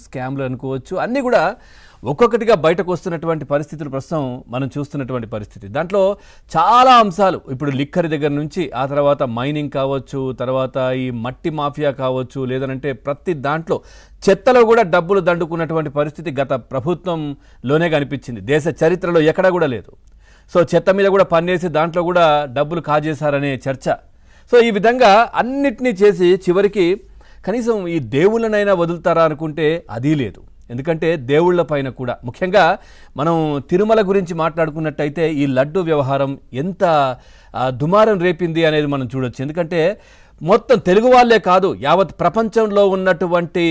స్కామ్లు అనుకోవచ్చు, అన్నీ కూడా ఒక్కొక్కటిగా బయటకు వస్తున్నటువంటి పరిస్థితులు ప్రస్తుతం మనం చూస్తున్నటువంటి పరిస్థితి. దాంట్లో చాలా అంశాలు, ఇప్పుడు లిక్కర్ దగ్గర నుంచి ఆ తర్వాత మైనింగ్ కావచ్చు, తర్వాత ఈ మట్టి మాఫియా కావచ్చు, లేదనంటే ప్రతి దాంట్లో చెత్తలో కూడా డబ్బులు దండుకున్నటువంటి పరిస్థితి గత ప్రభుత్వంలోనే కనిపించింది. దేశ చరిత్రలో ఎక్కడా కూడా లేదు. సో చెత్త మీద కూడా పన్నేసి దాంట్లో కూడా డబ్బులు కాజేశారనే చర్చ. సో ఈ విధంగా అన్నిటినీ చేసి చివరికి కనీసం ఈ దేవుళ్ళనైనా వదులుతారా అనుకుంటే అది లేదు. ఎందుకంటే దేవుళ్ళ పైన కూడా, ముఖ్యంగా మనం తిరుమల గురించి మాట్లాడుకున్నట్టయితే ఈ లడ్డు వ్యవహారం ఎంత దుమారం రేపింది అనేది మనం చూడొచ్చు. ఎందుకంటే మొత్తం తెలుగు వాళ్ళే కాదు, యావత్ ప్రపంచంలో ఉన్నటువంటి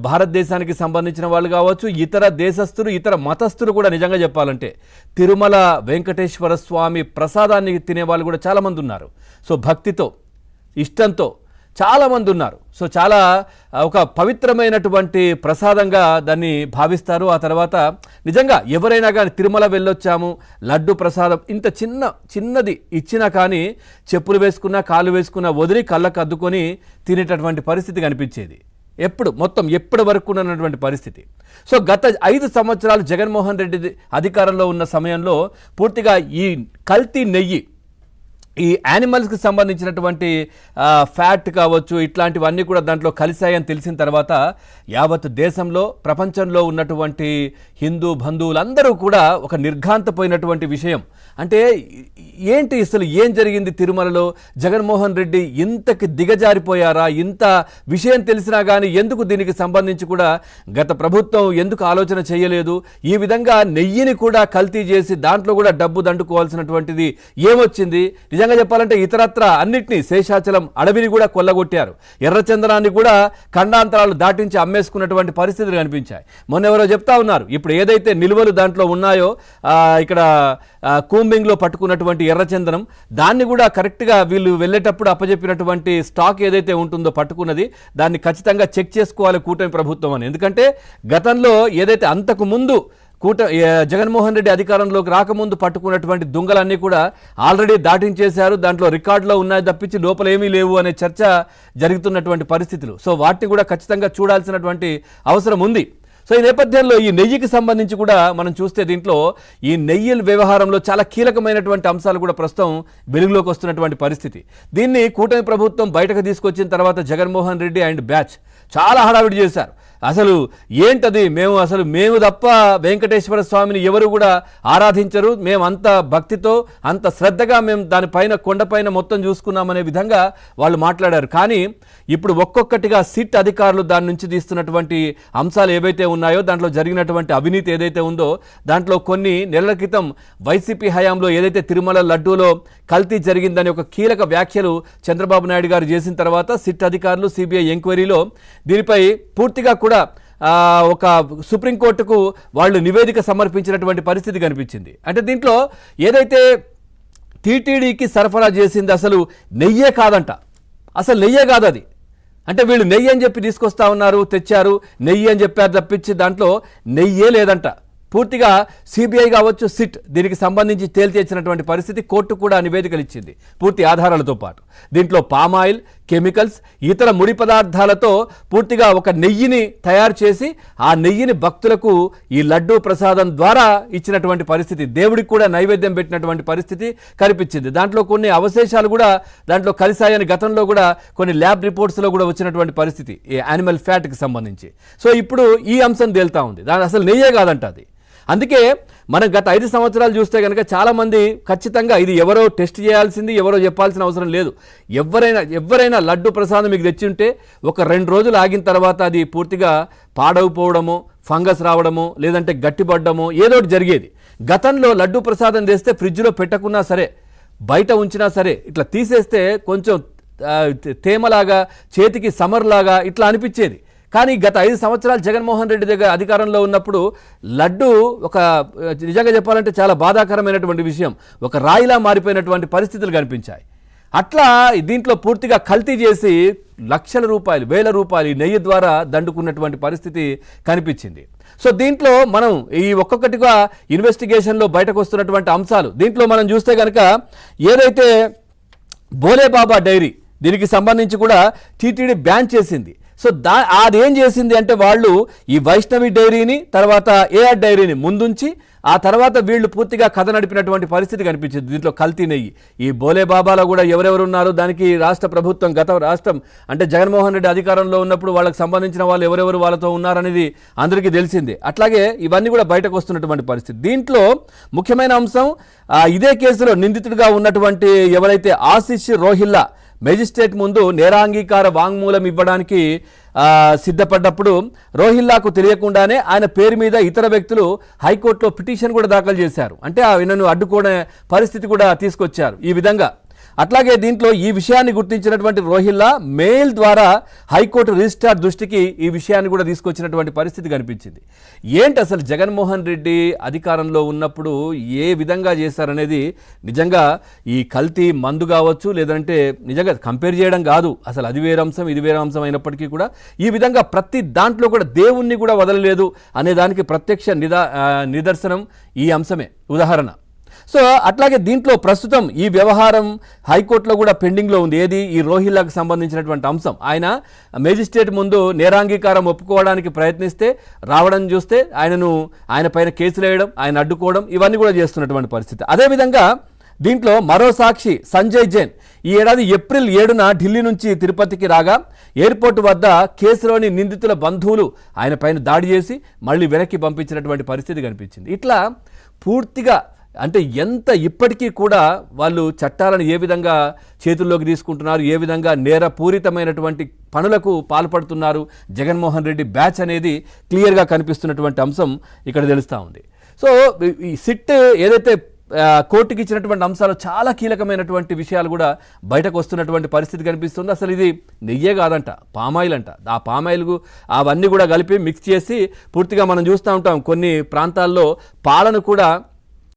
భారతదేశానికి సంబంధించిన వాళ్ళు కావచ్చు, ఇతర దేశస్తులు, ఇతర మతస్థులు కూడా నిజంగా చెప్పాలంటే తిరుమల వెంకటేశ్వర స్వామి ప్రసాదాన్ని తినేవాళ్ళు కూడా చాలామంది ఉన్నారు. సో భక్తితో, ఇష్టంతో చాలామంది ఉన్నారు. సో చాలా ఒక పవిత్రమైనటువంటి ప్రసాదంగా దాన్ని భావిస్తారు. ఆ తర్వాత నిజంగా ఎవరైనా కానీ తిరుమల వెళ్ళొచ్చాము, లడ్డు ప్రసాదం ఇంత చిన్నది ఇచ్చినా కానీ చెప్పులు వేసుకున్నా, కాళ్ళు వేసుకున్నా వదిలి కళ్ళకు అద్దుకొని తినేటటువంటి పరిస్థితి కనిపించేది. ఎప్పటి వరకు ఉన్నటువంటి పరిస్థితి. సో గత 5 సంవత్సరాలు జగన్మోహన్ రెడ్డి అధికారంలో ఉన్న సమయంలో పూర్తిగా ఈ కల్తీ నెయ్యి, ఈ యానిమల్స్కి సంబంధించినటువంటి ఫ్యాట్ కావచ్చు, ఇట్లాంటివన్నీ కూడా దాంట్లో కలిశాయని తెలిసిన తర్వాత యావత్ దేశంలో, ప్రపంచంలో ఉన్నటువంటి హిందూ బంధువులందరూ కూడా ఒక నిర్ఘాంతపోయినటువంటి విషయం. అంటే ఏంటి అసలు ఏం జరిగింది తిరుమలలో? జగన్మోహన్ రెడ్డి ఇంతకి దిగజారిపోయారా? ఇంత విషయం తెలిసినా కానీ ఎందుకు దీనికి సంబంధించి కూడా గత ప్రభుత్వం ఎందుకు ఆలోచన చేయలేదు? ఈ విధంగా నెయ్యిని కూడా కల్తీ చేసి దాంట్లో కూడా డబ్బు దండుకోవాల్సినటువంటిది ఏమొచ్చింది? నిజంగా చెప్పాలంటే ఇతరత్ర అన్నిటినీ, శేషాచలం అడవిని కూడా కొల్లగొట్టారు. ఎర్రచందనాన్ని కూడా ఖండాంతరాలు దాటించి అమ్మేసుకున్నటువంటి పరిస్థితులు కనిపించాయి. మొన్న ఎవరో చెప్తా ఉన్నారు, ఇప్పుడు ఏదైతే నిల్వలు దాంట్లో ఉన్నాయో ఇక్కడ కూంబింగ్లో పట్టుకున్నటువంటి ఎర్రచందనం, దాన్ని కూడా కరెక్ట్గా వీళ్ళు వెళ్ళేటప్పుడు అప్పచెప్పినటువంటి స్టాక్ ఏదైతే ఉంటుందో పట్టుకున్నది, దాన్ని ఖచ్చితంగా చెక్ చేసుకోవాలి కూటమి ప్రభుత్వం అని. ఎందుకంటే గతంలో ఏదైతే అంతకు ముందు జగన్మోహన్ రెడ్డి అధికారంలోకి రాకముందు పట్టుకున్నటువంటి దొంగలన్నీ కూడా ఆల్రెడీ దాటించేశారు. దాంట్లో రికార్డులో ఉన్నాయి తప్పించి లోపల ఏమీ లేవు అనే చర్చ జరుగుతున్నటువంటి పరిస్థితులు. సో వాటిని కూడా ఖచ్చితంగా చూడాల్సినటువంటి అవసరం ఉంది. సో ఈ నేపథ్యంలో ఈ నెయ్యికి సంబంధించి కూడా మనం చూస్తే దీంట్లో ఈ నెయ్యిల వ్యవహారంలో చాలా కీలకమైనటువంటి అంశాలు కూడా ప్రస్తుతం వెలుగులోకి వస్తున్నటువంటి పరిస్థితి. దీన్ని కూటమి ప్రభుత్వం బయటకు తీసుకొచ్చిన తర్వాత జగన్మోహన్ రెడ్డి అండ్ బ్యాచ్ చాలా హడావిడి చేశారు. అసలు ఏంటది, మేము తప్ప వెంకటేశ్వర స్వామిని ఎవరు కూడా ఆరాధించరు, మేము అంత భక్తితో అంత శ్రద్ధగా మేము దానిపైన కొండపైన మొత్తం చూసుకున్నామనే విధంగా వాళ్ళు మాట్లాడారు. కానీ ఇప్పుడు ఒక్కొక్కటిగా సిట్ అధికారులు దాని నుంచి తీస్తున్నటువంటి అంశాలు ఏవైతే ఉన్నాయో, దాంట్లో జరిగినటువంటి అవినీతి ఏదైతే ఉందో, దాంట్లో కొన్ని నెలల క్రితం వైసీపీ హయాంలో ఏదైతే తిరుమల లడ్డూలో కల్తీ జరిగిందని ఒక కీలక వ్యాఖ్యలు చంద్రబాబు నాయుడు గారు చేసిన తర్వాత సిట్ అధికారులు సిబిఐ ఎంక్వైరీలో దీనిపై పూర్తిగా కూడా ఒక సుప్రీంకోర్టుకు వాళ్ళు నివేదిక సమర్పించినటువంటి పరిస్థితి కనిపించింది. అంటే దీంట్లో ఏదైతే టీటీడీకి సరఫరా చేసింది అసలు నెయ్యే కాదంట, అసలు నెయ్యే కాదు అది. అంటే వీళ్ళు నెయ్యి అని చెప్పి తీసుకొస్తా ఉన్నారు, తెచ్చారు, నెయ్యి అని చెప్పారు తప్పించి దాంట్లో నెయ్యే లేదంట. పూర్తిగా సిబిఐ కావచ్చు, సిట్ దీనికి సంబంధించి తేల్చేసినటువంటి పరిస్థితి. కోర్టు కూడా నివేదికలు ఇచ్చింది పూర్తి ఆధారాలతో పాటు. దీంట్లో పామాయిల్, కెమికల్స్, ఇతర ముడి పదార్థాలతో పూర్తిగా ఒక నెయ్యిని తయారు చేసి ఆ నెయ్యిని భక్తులకు ఈ లడ్డూ ప్రసాదం ద్వారా ఇచ్చినటువంటి పరిస్థితి, దేవుడికి కూడా నైవేద్యం పెట్టినటువంటి పరిస్థితి కనిపించింది. దాంట్లో కొన్ని అవశేషాలు కూడా దాంట్లో కలిశాయని గతంలో కూడా కొన్ని ల్యాబ్ రిపోర్ట్స్లో కూడా వచ్చినటువంటి పరిస్థితి ఈ యానిమల్ ఫ్యాట్కి సంబంధించి. సో ఇప్పుడు ఈ అంశం తేలుతా ఉంది, దాని అసలు నెయ్యే కాదంట అది. అందుకే మనం గత 5 సంవత్సరాలు చూస్తే కనుక చాలామంది ఖచ్చితంగా ఇది ఎవరో టెస్ట్ చేయాల్సింది, ఎవరో చెప్పాల్సిన అవసరం లేదు. ఎవరైనా లడ్డు ప్రసాదం మీకు తెచ్చి ఉంటే ఒక 2 రోజులు ఆగిన తర్వాత అది పూర్తిగా పాడైపోవడమో, ఫంగస్ రావడమో, లేదంటే గట్టిపడ్డమో ఏదో ఒకటి జరిగేది. గతంలో లడ్డు ప్రసాదం తెస్తే ఫ్రిడ్జ్లో పెట్టకున్నా సరే, బయట ఉంచినా సరే, ఇట్లా తీసేస్తే కొంచెం తేమలాగా, చేతికి సమర్లాగా ఇట్లా అనిపించేది. కానీ గత 5 సంవత్సరాలు జగన్మోహన్ రెడ్డి దగ్గర అధికారంలో ఉన్నప్పుడు లడ్డు ఒక నిజంగా చెప్పాలంటే చాలా బాధాకరమైనటువంటి విషయం, ఒక రాయిలా మారిపోయినటువంటి పరిస్థితులు కనిపించాయి. అట్లా దీంట్లో పూర్తిగా కల్తీ చేసి లక్షల రూపాయలు, వేల రూపాయలు నెయ్యి ద్వారా దండుకున్నటువంటి పరిస్థితి కనిపించింది. సో దీంట్లో మనం ఈ ఒక్కొక్కటిగా ఇన్వెస్టిగేషన్లో బయటకు వస్తున్నటువంటి అంశాలు, దీంట్లో మనం చూస్తే కనుక ఏదైతే బోలేబాబా డైరీ దీనికి సంబంధించి కూడా టీటీడీ బ్యాన్ చేసింది. సో అదేం చేసింది అంటే వాళ్ళు ఈ వైష్ణవి డైరీని తర్వాత ఏఆర్ డైరీని ముందుంచి ఆ తర్వాత వీళ్ళు పూర్తిగా కథ నడిపినటువంటి పరిస్థితి కనిపించింది. దీంట్లో కల్తీ నెయ్యి, ఈ బోలే బాబాలో కూడా ఎవరెవరు ఉన్నారు, దానికి రాష్ట్ర ప్రభుత్వం గత రాష్ట్రం అంటే జగన్మోహన్ రెడ్డి అధికారంలో ఉన్నప్పుడు వాళ్ళకి సంబంధించిన వాళ్ళు ఎవరెవరు వాళ్ళతో ఉన్నారనేది అందరికీ తెలిసిందే. అట్లాగే ఇవన్నీ కూడా బయటకు వస్తున్నటువంటి పరిస్థితి. దీంట్లో ముఖ్యమైన అంశం ఇదే కేసులో నిందితుడిగా ఉన్నటువంటి ఎవరైతే ఆశిష్ రోహిల్లా మేజిస్ట్రేట్ ముందు నేరాంగీకార వాంగ్మూలం ఇవ్వడానికి సిద్ధపడ్డప్పుడు రోహిల్లాకు తెలియకుండానే ఆయన పేరు మీద ఇతర వ్యక్తులు హైకోర్టులో పిటిషన్ కూడా దాఖలు చేశారు. అంటే ఆయనను అడ్డుకునే పరిస్థితి కూడా తీసుకొచ్చారు ఈ విధంగా. అట్లాగే దీంట్లో ఈ విషయాన్ని గుర్తించినటువంటి రోహిల్లా మెయిల్ ద్వారా హైకోర్టు రిజిస్ట్రార్ దృష్టికి ఈ విషయాన్ని కూడా తీసుకొచ్చినటువంటి పరిస్థితి కనిపించింది. ఏంటి అసలు జగన్మోహన్ రెడ్డి అధికారంలో ఉన్నప్పుడు ఏ విధంగా చేశారనేది నిజంగా ఈ కల్తీ మందు కావచ్చు, లేదంటే నిజంగా కంపేర్ చేయడం కాదు, అసలు అది వేరే అంశం ఇది వేరే అంశం అయినప్పటికీ కూడా ఈ విధంగా ప్రతి దాంట్లో కూడా దేవుణ్ణి కూడా వదలలేదు అనే దానికి ప్రత్యక్ష నిదర్శనం ఈ అంశమే, ఉదాహరణ. సో అట్లాగే దీంట్లో ప్రస్తుతం ఈ వ్యవహారం హైకోర్టులో కూడా పెండింగ్లో ఉంది. ఏది ఈ రోహిల్లాకు సంబంధించినటువంటి అంశం. ఆయన మేజిస్ట్రేట్ ముందు నేరాంగీకారం ఒప్పుకోవడానికి ప్రయత్నిస్తే రావడం చూస్తే ఆయన పైన కేసులు వేయడం, ఆయన అడ్డుకోవడం, ఇవన్నీ కూడా చేస్తున్నటువంటి పరిస్థితి. అదేవిధంగా దీంట్లో మరో సాక్షి సంజయ్ జైన్ ఈ ఏడాది ఏప్రిల్ 7న ఢిల్లీ నుంచి తిరుపతికి రాగా ఎయిర్పోర్ట్ వద్ద కేసులోని నిందితుల బంధువులు ఆయన పైన దాడి చేసి మళ్ళీ వెనక్కి పంపించినటువంటి పరిస్థితి కనిపించింది. ఇట్లా పూర్తిగా అంటే ఎంత ఇప్పటికీ కూడా వాళ్ళు చట్టాలను ఏ విధంగా చేతుల్లోకి తీసుకుంటున్నారు, ఏ విధంగా నేరపూరితమైనటువంటి పనులకు పాల్పడుతున్నారు జగన్మోహన్ రెడ్డి బ్యాచ్ అనేది క్లియర్గా కనిపిస్తున్నటువంటి అంశం ఇక్కడ తెలుస్తూ ఉంది. సో ఈ సిట్ ఏదైతే కోర్టుకి ఇచ్చినటువంటి అంశాలు చాలా కీలకమైనటువంటి విషయాలు కూడా బయటకు వస్తున్నటువంటి పరిస్థితి కనిపిస్తుంది. అసలు ఇది నెయ్యే కాదంట, పామాయిల్ అంట. ఆ పామాయిల్కు అవన్నీ కూడా కలిపి మిక్స్ చేసి పూర్తిగా మనం చూస్తూ ఉంటాం కొన్ని ప్రాంతాల్లో పాలను కూడా